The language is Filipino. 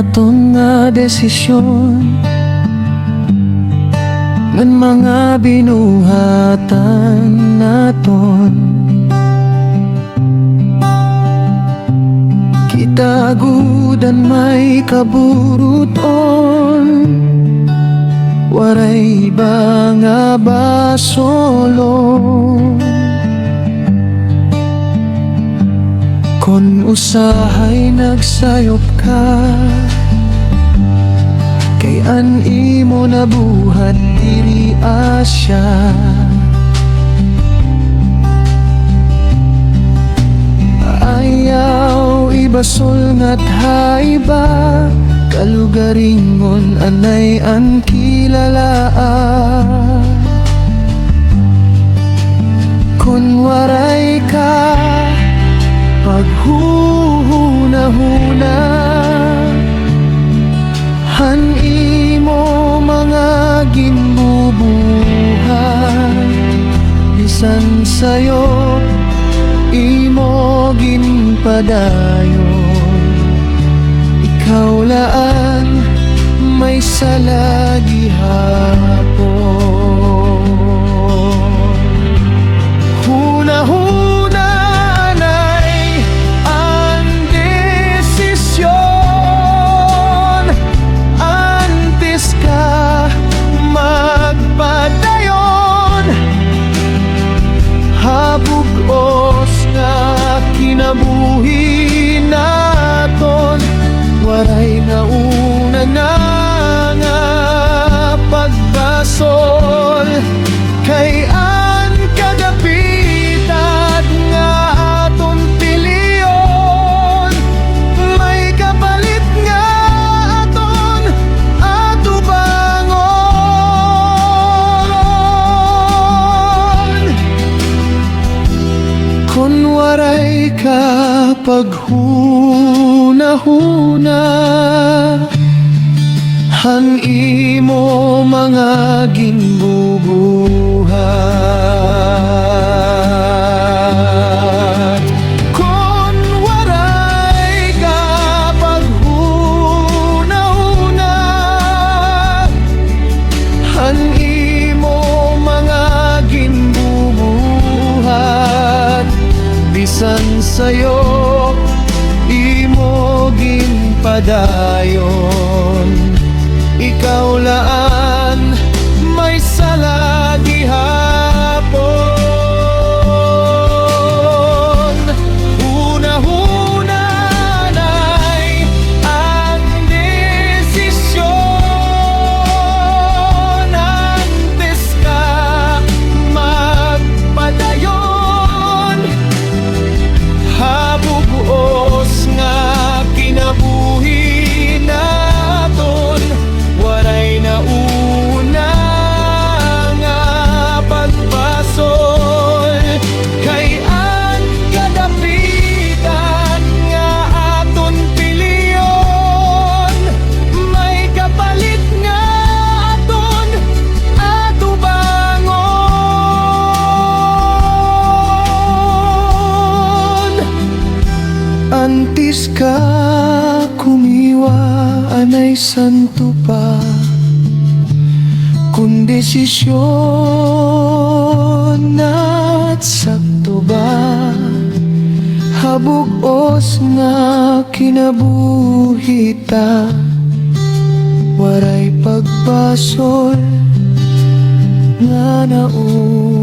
aton nga desisyon ngan mga binuhatan naton. Kitagudan may kaburuton, waray ba nga basolong. Kon usahay nagsayop ka, kay an imo nabuhat diri asya. Ayaw ibasol nga't haiba, kalugaringon anay an kilalaa. Kun waray ka paghuhuna-huna, han imo mga ginbubuhan, bisan sayo imo ginpadayon. Ikaw laan may salagi hapon. Huna-huna anay ang desisyon, antes ka magpadayon. Habugos nga kinabuhi naton, waray nauna nga pagbasol. Kay an kadapitan nga aton piliyon, may kapalit nga aton atubangon. Kun waray ka paghuna-huna, han imo mga ginbubuhat. Kun waray ka paghuna-huna, han imo mga ginbubuhat, bisan sayo imo ginpadayon. Ikaw laan may salagi hapon. Una-una na'y ang desisyon, antes ka magpadayon. Habugos nga kinabuhi naton, waray nauna nga pagbasol. Kay an kadapitan nga aton piliyon, may kapalit nga aton atubangon. Antes ka kumiwa anay santo pa, kung desisyon at sakto ba. Habugos nga kinabuhita, waray pagbasol nga nauna.